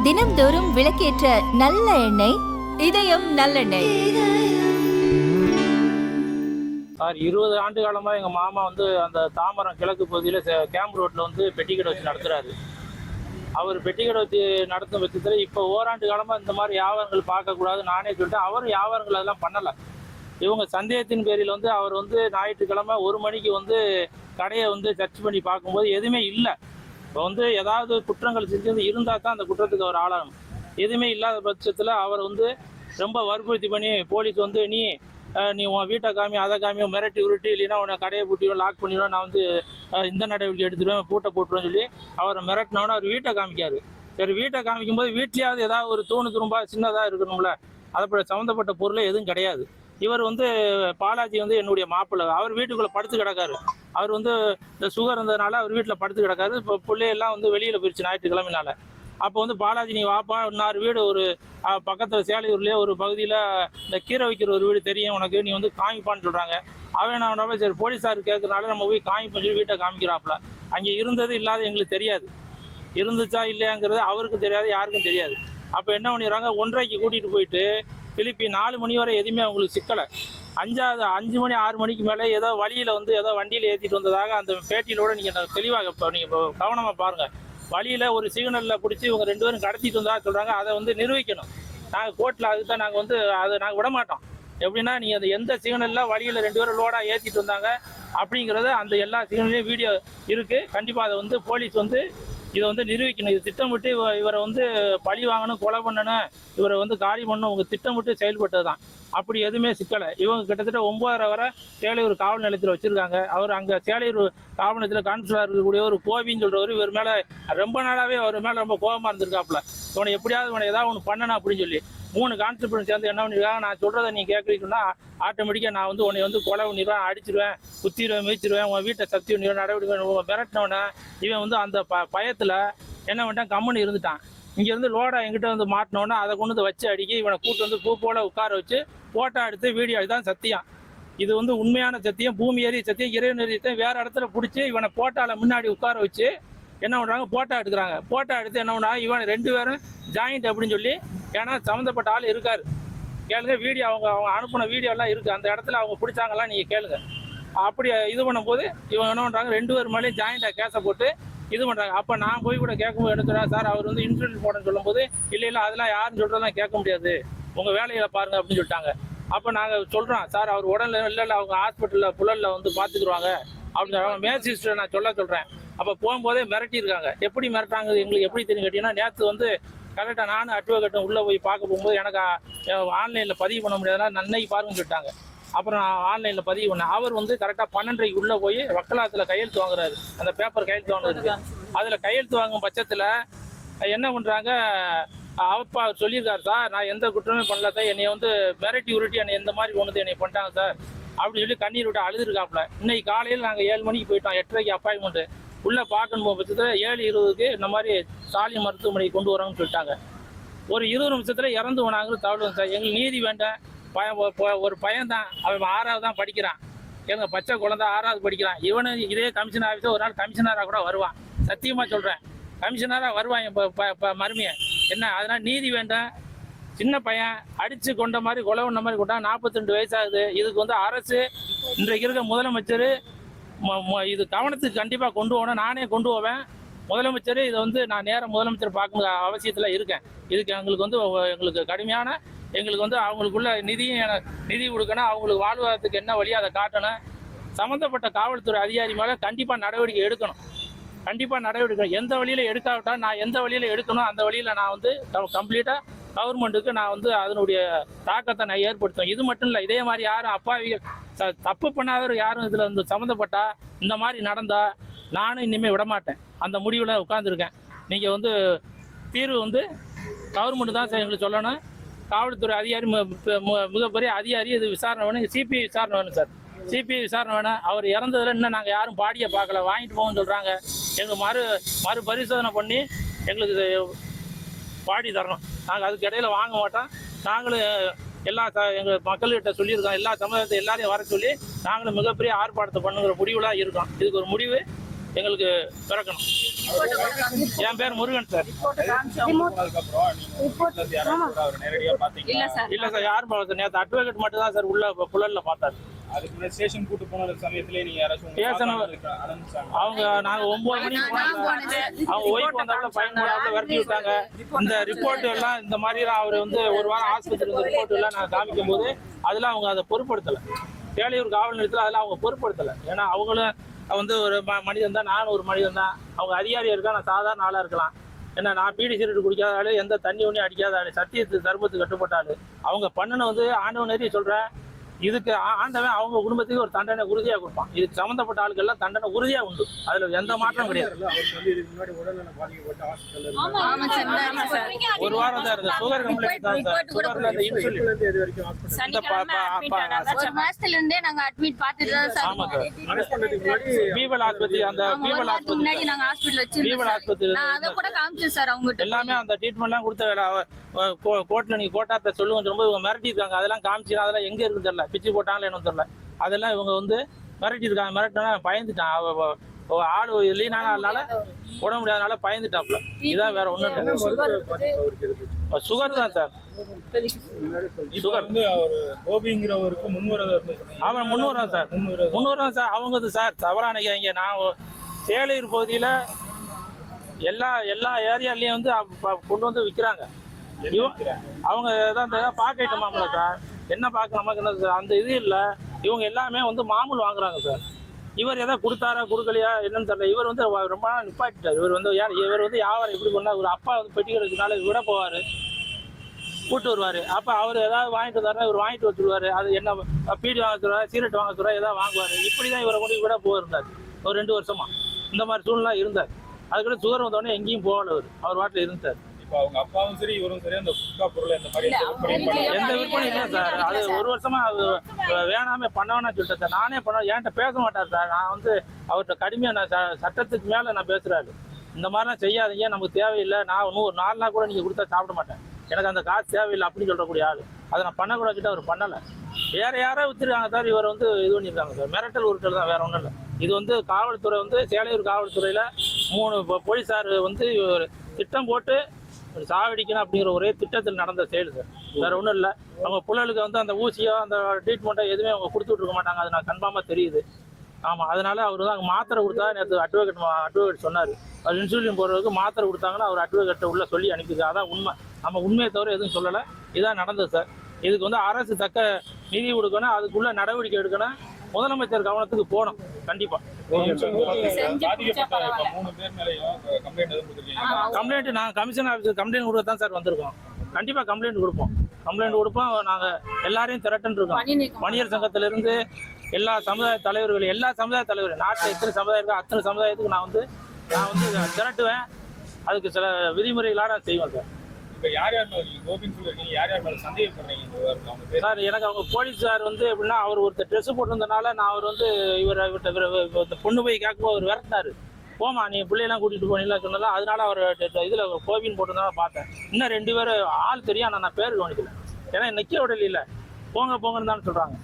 தினம்தோறும் விளக்கேற்ற நல்ல எண்ணெய் இதயம் நல்லெண்ணெய். சார் 20 ஆண்டு காலமாக எங்கள் மாமா வந்து அந்த தாம்பரம் கிழக்கு பகுதியில் கேம்ப் ரோட்டில் வந்து பெட்டிக்கடை வச்சு நடத்துகிறாரு. அவர் பெட்டிக்கடை வச்சு நடத்தும் பட்சத்தில் இப்போ ஓராண்டு காலமாக இந்த மாதிரி வியாபாரங்கள் பார்க்கக்கூடாது நானே சொல்லிட்டேன். அவரும் வியாபாரங்கள் அதெல்லாம் பண்ணலை. இவங்க சந்தேகத்தின் பேரில் வந்து அவர் வந்து ஞாயிற்றுக்கிழமை 1 மணிக்கு வந்து கடையை வந்து சர்ச் பண்ணி பார்க்கும்போது எதுவுமே இல்லை. இப்போ வந்து ஏதாவது குற்றங்கள் செஞ்சு இருந்தால் தான் அந்த குற்றத்துக்கு அவர் ஆளாகணும். எதுவுமே இல்லாத பட்சத்தில் அவர் வந்து ரொம்ப வற்புறுத்தி பண்ணி போலீஸ் வந்து நீ உன் வீட்டை காமி அதை காமியோ மிரட்டி உருட்டி இல்லைன்னா உன்னை கடையை பூட்டிடுவோம் லாக் பண்ணிடுவோம் நான் வந்து இந்த நடவடிக்கை எடுத்துடுவேன் பூட்டை போட்டுருவேன்னு சொல்லி அவரை மிரட்டினோன்னு அவர் வீட்டை காமிக்காரு. சரி வீட்டை காமிக்கும்போது வீட்லேயாவது ஏதாவது ஒரு தூணு துரும்பா சின்னதாக இருக்கணும்ல, அதை சம்மந்தப்பட்ட பொருளே எதுவும் கிடையாது. இவர் வந்து பாலாஜி வந்து என்னுடைய மாப்பிள்ளை. அவர் வீட்டுக்குள்ளே படுத்து கிடக்காரு. அவர் வந்து இந்த சுகர் இருந்ததுனால அவர் வீட்டில் படுத்து கிடக்காரு. இப்போ பிள்ளையெல்லாம் வந்து வெளியில் போயிடுச்சு ஞாயிற்றுக்கிழமைனால. அப்போ வந்து பாலாஜி நீ வாப்பா, இன்னொரு வீடு ஒரு பக்கத்தில் சேலையூர்லேயே ஒரு பகுதியில் இந்த கீரை வைக்கிற ஒரு வீடு தெரியும் உனக்கு, நீ வந்து காமிப்பான்னு சொல்கிறாங்க. அவன் என்ன சரி போலீஸார் கேட்கறதுனால நம்ம போய் காமிப்போம் சொல்லி வீட்டை காமிக்கிறாப்புல. அங்கே இருந்தது இல்லாத எங்களுக்கு தெரியாது, இருந்துச்சா இல்லையாங்கிறது அவருக்கும் தெரியாது யாருக்கும் தெரியாது. அப்போ என்ன பண்ணிடுறாங்க, 1:30க்கு கூட்டிகிட்டு போயிட்டு திருப்பி 4 மணி வரை எதுவுமே அவங்களுக்கு சிக்கலை. 5 மணி 6 மணிக்கு மேலே ஏதோ வழியில் வந்து ஏதோ வண்டியில் ஏற்றிட்டு வந்ததாக அந்த பேட்டியிலோட நீங்கள் தெளிவாக இப்போ நீங்கள் கவனமாக பாருங்கள். வழியில் ஒரு சிக்னலில் பிடிச்சி இவங்க 2 பேரும் கடத்திட்டு வந்தா சொல்கிறாங்க. அதை வந்து நிரூபிக்கணும். நாங்கள் கோர்ட்டில் அதுக்கு தான் நாங்கள் வந்து அதை நாங்கள் விட மாட்டோம். எப்படின்னா நீங்கள் அந்த எந்த சிக்னலில் வழியில் 2 பேரும் லோடாக ஏற்றிட்டு வந்தாங்க அப்படிங்கிறது அந்த எல்லா சிக்னல்லையும் வீடியோ இருக்குது. கண்டிப்பாக அதை வந்து போலீஸ் வந்து இதை வந்து நிரூபிக்கணும். இது திட்டமிட்டு இவரை வந்து பழி வாங்கணும், கொலை பண்ணணும், இவரை வந்து காரியம் பண்ணணும், உங்கள் திட்டமிட்டு செயல்பட்டது தான். அப்படி எதுவுமே சிக்கலை. இவங்க கிட்டத்தட்ட 9:30 வரை சேலையூர் காவல் நிலையத்தில் வச்சுருக்காங்க. அவர் அங்கே சேலையூர் காவல் நிலையத்தில் கான்ஸ்டபிளாக இருக்கக்கூடிய ஒரு கோபின்னு சொல்கிறவர் இவர் மேலே ரொம்ப நாளாகவே அவர் மேலே ரொம்ப கோபமாக இருந்திருக்காப்புல. இவனை எப்படியாவது இவனை ஏதாவது ஒன்று பண்ணணும் அப்படின்னு சொல்லி 3 கான்ஸ்டபிள் சேர்ந்து என்ன பண்ணிருக்காங்க, நான் சொல்கிறத நீ கேட்குறீங்கன்னா ஆட்டோமேட்டிக்காக நான் வந்து உன்னை வந்து கொலை பண்ணிடுவேன், அடிச்சிடுவேன், குத்திடுவேன், மீச்சிடுவேன், உன் வீட்டை சக்தி பண்ணிடுவேன், நடவடிக்கை மிரட்டினவனை. இவன் வந்து அந்த பயத்தில் என்ன பண்ணிட்டான், கம்முன்னு இருந்துட்டான். இங்கேருந்து லோடை எங்கிட்ட வந்து மாட்டினோன்னா அதை கொண்டு வந்து வச்சு அடிக்கி இவனை கூட்டு வந்து பூ போல உட்கார வச்சு ஃபோட்டோ எடுத்து வீடியோ இதுதான் சத்தியம். இது வந்து உண்மையான சத்தியம், பூமி ஏறி சத்தியம், இறைவன் சத்தியம். வேறு இடத்துல பிடிச்சி இவனை போட்டாவில் முன்னாடி உட்கார வச்சு என்ன பண்ணுறாங்க, ஃபோட்டோ எடுக்கிறாங்க. ஃபோட்டோ எடுத்து என்ன பண்ணாங்க, இவன் 2 பேரும் ஜாயிண்ட் அப்படின்னு சொல்லி, ஏன்னா சம்மந்தப்பட்ட ஆள் இருக்கார் கேளுங்க. வீடியோ அவங்க அனுப்பின வீடியோலாம் இருக்குது. அந்த இடத்துல அவங்க பிடிச்சாங்கலாம் நீங்கள் கேளுங்க. அப்படி இது பண்ணும்போது இவங்க என்ன பண்ணுறாங்க, 2 பேர் மேலேயும் ஜாயிண்டாக கேஸை போட்டு இது பண்ணுறாங்க. அப்போ நான் போய் கூட கேட்கும்போது என்ன சொல்கிறேன், சார் அவர் வந்து இன்சூரன்ஸ் போடணும்னு சொல்லும்போது இல்லை அதெல்லாம் யாருன்னு சொல்கிறதெல்லாம் கேட்க முடியாது, உங்கள் வேலையில் பாருங்கள் அப்படின்னு சொல்லிட்டாங்க. அப்போ நாங்கள் சொல்கிறோம், சார் அவர் உடனே இல்லை அவங்க ஹாஸ்பிட்டலில் புழலில் வந்து பார்த்துக்குருவாங்க அப்படின்னு சொல்கிறாங்க. மேஜிஸ்ட்ரேட் நான் சொல்கிறேன். அப்போ போகும்போதே மிரட்டியிருக்காங்க. எப்படி மிரட்டாங்க எங்களுக்கு எப்படி தெரியும் கேட்டிங்கன்னா, நேற்று வந்து கரெக்டாக நானும் அட்வொகேட்டும் உள்ளே போய் பார்க்க போகும்போது எனக்கு ஆன்லைனில் பதிவு பண்ண முடியாதுன்னா நன்னைக்கு பாருங்கன்னு சொல்லிட்டாங்க. அப்புறம் நான் ஆன்லைனில் பதிவு பண்ணேன். அவர் வந்து கரெக்டாக 12:30க்கு உள்ளே போய் வக்கலாத்தில் கையெழுத்து வாங்குறாரு. அந்த பேப்பர் கையெழுத்து வாங்குறதுக்கு அதில் கையெழுத்து வாங்கும் பட்சத்தில் என்ன பண்ணுறாங்க, அப்பா சொல்லியிருக்காரு, சார் நான் எந்த குற்றமே பண்ணல சார், என்னை வந்து மிரட்டி உருட்டி என்னை எந்த மாதிரி கொண்டு என்னை பண்ணிட்டாங்க சார் அப்படின்னு சொல்லி கண்ணீர் விட்டு அழுதுருக்காப்புல. இன்னைக்கு காலையில் நாங்கள் 7 மணிக்கு போயிட்டோம், 8:30க்கு அப்பாயின்மெண்ட்டு. உள்ளே பார்க்கணும் பட்சத்தில் 7:20க்கு இந்த மாதிரி சாலி மருத்துவமனைக்கு கொண்டு வரோம்னு சொல்லிட்டாங்க. ஒரு 20 நிமிஷத்தில் இறந்து போனாங்க தகவல் சார். எங்களுக்கு நீதி வேண்டாம். ஒரு பையன் தான், அவன் 6வது தான் படிக்கிறான். எங்கள் பச்சை குழந்தை 6வது படிக்கிறான். இவனு இதே கமிஷனர் ஆஃபீஸர் ஒரு நாள் கமிஷனராக கூட வருவான். சத்தியமாக சொல்கிறேன், கமிஷனராக வருவான் இப்போ மருமையை என்ன. அதனால் நீதி வேண்டாம். சின்ன பையன் அடித்து கொண்ட மாதிரி கொலை பண்ண மாதிரி கொண்டா 42 வயசாகுது. இதுக்கு வந்து அரசு இன்றைக்கு இருக்க முதலமைச்சர் இது கவனத்துக்கு கண்டிப்பாக கொண்டு போகணும். நானே கொண்டு போவேன். முதலமைச்சர் இதை வந்து நான் நேரம் முதலமைச்சர் பார்க்க அவசியத்தில் இருக்கேன். இதுக்கு எங்களுக்கு வந்து எங்களுக்கு கடுமையான எங்களுக்கு வந்து அவங்களுக்குள்ள நிதி கொடுக்கணும். அவங்களுக்கு வாழ்வாதாரத்துக்கு என்ன வழியோ அதை காட்டணும். சம்மந்தப்பட்ட காவல்துறை அதிகாரி மேலே கண்டிப்பாக நடவடிக்கை எடுக்கணும். கண்டிப்பாக நடவடிக்கை எந்த வழியில் எடுக்காவிட்டால் நான் எந்த வழியில் எடுக்கணும் அந்த வழியில் நான் வந்து கம்ப்ளீட்டாக கவர்மெண்ட்டுக்கு நான் வந்து அதனுடைய தாக்கத்தை நான் ஏற்படுத்துவேன். இது மட்டும் இல்லை, இதே மாதிரி யாரும் அப்பாவிகள் தப்பு பண்ணாதவர் யாரும் இதில் வந்து சம்மந்தப்பட்டா இந்த மாதிரி நடந்தால் நானும் இனிமேல் விடமாட்டேன். அந்த முடிவில் உட்காந்துருக்கேன். நீங்கள் வந்து தீர்வு வந்து கவர்மெண்ட்டு தான் சார் எங்களுக்கு சொல்லணும். காவல்துறை அதிகாரி மிகப்பெரிய அதிகாரி இது விசாரணை வேணும். சிபிஐ விசாரணை வேணும் சார். சிபிஐ விசாரணை வேணும். அவர் இறந்ததில் இன்னும் நாங்கள் யாரும் பாடியை பார்க்கல, வாங்கிட்டு போகணும்னு சொல்கிறாங்க. எங்கள் மறு பரிசோதனை பண்ணி எங்களுக்கு பாடி தரணும். நாங்கள் அதுக்கு இடையில வாங்க மாட்டோம். நாங்களும் எல்லா எங்கள் மக்கள்கிட்ட சொல்லியிருக்கோம், எல்லா சமுதாயத்தை எல்லாரையும் வர சொல்லி நாங்களும் மிகப்பெரிய ஆர்ப்பாட்டத்தை பண்ணுங்கிற முடிவுலாம் இருக்கோம். இதுக்கு ஒரு முடிவு எங்களுக்கு பிறக்கணும். என் பேர் முருகன் சார். இல்ல சார், யாரும் பார்க்கல. நேற்று அட்வொகேட் மட்டும் தான் சார் உள்ள புழல்ல பார்த்தாரு. அதுக்கு ஸ்டேஷன் கூட்டு போன சமயத்திலே நீங்க யாராச்சும் அவங்க நாங்க 9 மணிக்கு போனோம். அவங்க ஒய்ஃப் வந்தாலும் பையன் போடாம விரட்டி விட்டாங்க. இந்த ரிப்போர்ட் எல்லாம் இந்த மாதிரி அவர் வந்து ஒரு வாரம் ஆஸ்பத்திரி இருந்த ரிப்போர்ட் எல்லாம் நான் காமிக்கும் போது அதெல்லாம் அவங்க அதை பொருட்படுத்தலை. சேலையூர் காவல் நிலையத்தில் அதெல்லாம் அவங்க பொருட்படுத்தலை. ஏன்னா அவங்களும் வந்து ஒரு மனிதன் தான், நானும் ஒரு மனிதன் தான். அவங்க அதிகாரியாக இருக்கா, நான் சாதாரண ஆளாக இருக்கலாம். ஏன்னா நான் பீடி சிகரெட் குடிக்காத ஆளு, எந்த தண்ணி ஒன்றும் அடிக்காத ஆளு, சத்தியத்து தர்மத்துக்கு கட்டுப்பட்ட ஆளு. அவங்க பண்ணன வந்து ஆண்டவன் நேரி சொல்கிறேன், இதுக்கு ஆண்டவன் அவங்க குடும்பத்துக்கு ஒரு தண்டனை உறுதியாக கொடுப்பான். இதுக்கு சம்மந்தப்பட்ட ஆளுக்கெல்லாம் தண்டனை உறுதியாக உண்டு. அதில் எந்த மாற்றம் கிடையாது. ஒரு வாரம் தான் இருக்கு. சுகர் கம்ப்ளைண்ட் தான் சார். சுகர்ல இந்த இன்சுலின் ஒரு மாசத்துல இருந்தே நாங்க அட்மிட் பார்த்துட்டு தான் சார். ஆமா சார். பீவல் ஆஸ்பத்திரி, அந்த பீவல் ஆஸ்பத்திரி முன்னாடி நாங்க ஹாஸ்பிடல் வச்சிருந்தோம். பீவல் ஆஸ்பத்திரி நான் அத கூட காமிச்சேன் சார் அவங்க எல்லாமே. அந்த ட்ரீட்மெண்ட்லாம் கொடுத்த கோர்ட்ல நீங்க கோட்டாத்த சொல்லுங்க ரொம்ப இவங்க மிரட்டிருக்காங்க. அதெல்லாம் காமிச்சு அதெல்லாம் எங்க இருக்குன்னு தெரியல, பிச்சு போட்டாங்களே என்ன தெரியல. அதெல்லாம் இவங்க வந்து மிரட்டிருக்காங்க. மிரட்டினா பயந்துட்டான். ஆள் இல்லைனால போட முடியாதனால பயந்துட்டாப்ல. இதான் வேற ஒண்ணும் இல்லை. சுகர் தான் சார். சுகர் வந்து கோபிங்கிறவருக்கு அவன் முன்வரான் சார். முன்வரான் சார். அவங்க சார் தவறானிக்காங்க. நான் சேலையூர் பகுதியில எல்லா ஏரியாலையும் வந்து கொண்டு வந்து விற்கிறாங்க. அவங்க தான் பாக்க ஐட்டமாம்ல சார். என்ன பார்க்க நமக்கு என்ன சார் அந்த இது இல்லை. இவங்க எல்லாமே வந்து மாமூல் வாங்குறாங்க சார். இவர் எதாவது கொடுத்தாரா கொடுக்கலையா என்னன்னு தெரியல. இவர் வந்து ரொம்ப நாள் நிப்பாட்டிட்டார். இவர் வந்து வியாபாரம் எப்படி பண்ணா, ஒரு அப்பா வந்து பெட்டி கிடைக்கிறதுனால விட போவார், கூட்டு வருவார். அப்போ அவர் ஏதாவது வாங்கிட்டு வந்தாருன்னா இவர் வாங்கிட்டு வச்சுருவார். அது என்ன பீடி வாங்க சொல்லுவார், சீரட் வாங்க சொல்லுவார், ஏதாவது வாங்குவார். இப்படி தான் இவரை கொண்டு விட போயிருந்தார் ஒரு 2 வருஷமா. இந்த மாதிரி சூழ்நிலை இருந்தார். அதுக்குள்ள சுகர் வந்தோடனே எங்கேயும் போகல. அவர் வாட்டில் இருந்தார். இப்போ அவங்க அப்பாவும் சரி இவரும் சரி அந்த குட்கா பொருளை இந்த மாதிரி எந்த விற்பனை இல்லை சார். அது 1 வருஷமா அது வேணாமே பண்ணவேனா சொல்லிட்டேன் சார். நானே பண்ண என்கிட்ட பேச மாட்டார் சார். நான் வந்து அவர்கிட்ட கடுமையாக நான் சட்டத்துக்கு மேலே நான் பேசுகிறாரு. இந்த மாதிரிலாம் செய்யாதீங்க, நமக்கு தேவையில்லை. நான் இன்னும் ஒரு 4 நாள் கூட நீங்கள் கொடுத்தா சாப்பிட மாட்டேன், எனக்கு அந்த காசு தேவையில்லை அப்படின்னு சொல்லக்கூடிய ஆள். அதை நான் பண்ணக்கூடாதுக்கிட்ட அவர் பண்ணலை. வேறு யாரோ விற்றுருக்காங்க சார். இவர் வந்து இது பண்ணியிருக்காங்க சார். மிரட்டல் உருட்டல் தான், வேற ஒன்றும் இல்லை. இது வந்து காவல்துறை வந்து சேலையூர் காவல்துறையில் 3 போலீஸார் வந்து திட்டம் போட்டு சாவடிக்கணும் அப்படிங்கிற ஒரே திட்டத்தில் நடந்த செயல் சார். வேற ஒன்றும் இல்லை. அவங்க பிள்ளைகளுக்கு வந்து அந்த ஊசியோ அந்த ட்ரீட்மெண்ட்டோ எதுவுமே அவங்க கொடுத்துட்டு இருக்க மாட்டாங்க. அது நான் கன்ஃபார்மாக தெரியுது. ஆமாம், அதனால அவர் வந்து அங்கே மாத்திரை கொடுத்தா நேற்று அட்வொகேட் சொன்னார். அது இன்சுலின் போடுறதுக்கு மாத்திரை கொடுத்தாங்கன்னா அவர் அட்வொகேட்டை உள்ளே சொல்லி அனுப்பிது. அதான் உண்மை. நம்ம உண்மையை தவிர எதுவும் சொல்லலை. இதான் நடந்தது சார். இதுக்கு வந்து அரசு தக்க நிதி கொடுக்கணும், அதுக்குள்ள நடவடிக்கை எடுக்கணும். முதலமைச்சர் கவனத்துக்கு போகணும் கண்டிப்பா. கம்ப்ளைண்ட் நாங்கள் கமிஷன் ஆஃபீஸர் கம்ப்ளைண்ட் கொடுக்க தான் சார் வந்திருக்கோம். கண்டிப்பா கம்ப்ளைண்ட் கொடுப்போம். நாங்க எல்லாரையும் திரட்டுன்னு இருக்கோம். வணிகர் சங்கத்திலிருந்து எல்லா சமுதாய தலைவர்கள், நாட்டில் எத்தனை சமுதாயம் இருக்கோ அத்தனை சமுதாயத்துக்கு நான் வந்து திரட்டுவேன். அதுக்கு சில விதிமுறைகளாக நான் செய்வேன் சார். இப்போ யார் சந்தேகப்படுறீங்க சார்? எனக்கு அவங்க போலீஸார் வந்து எப்படின்னா, அவர் ஒருத்தர் ட்ரெஸ் போட்டிருந்தனால நான் அவர் வந்து இவர்கிட்ட பொண்ணு போய் கேட்கும்போது அவர் விரட்டினாரு. போமா நீ பிள்ளையெல்லாம் கூட்டிகிட்டு போனீங்களா சொன்னாலும், அதனால அவர் இதில் கோபின்னு போட்டிருந்தாலும் பார்த்தேன். இன்னும் 2 பேர் ஆள் தெரியும், ஆனால் நான் பேர் கவனிக்கல. ஏன்னா நிற்க விடல, போங்கன்னு தானே சொல்கிறாங்க.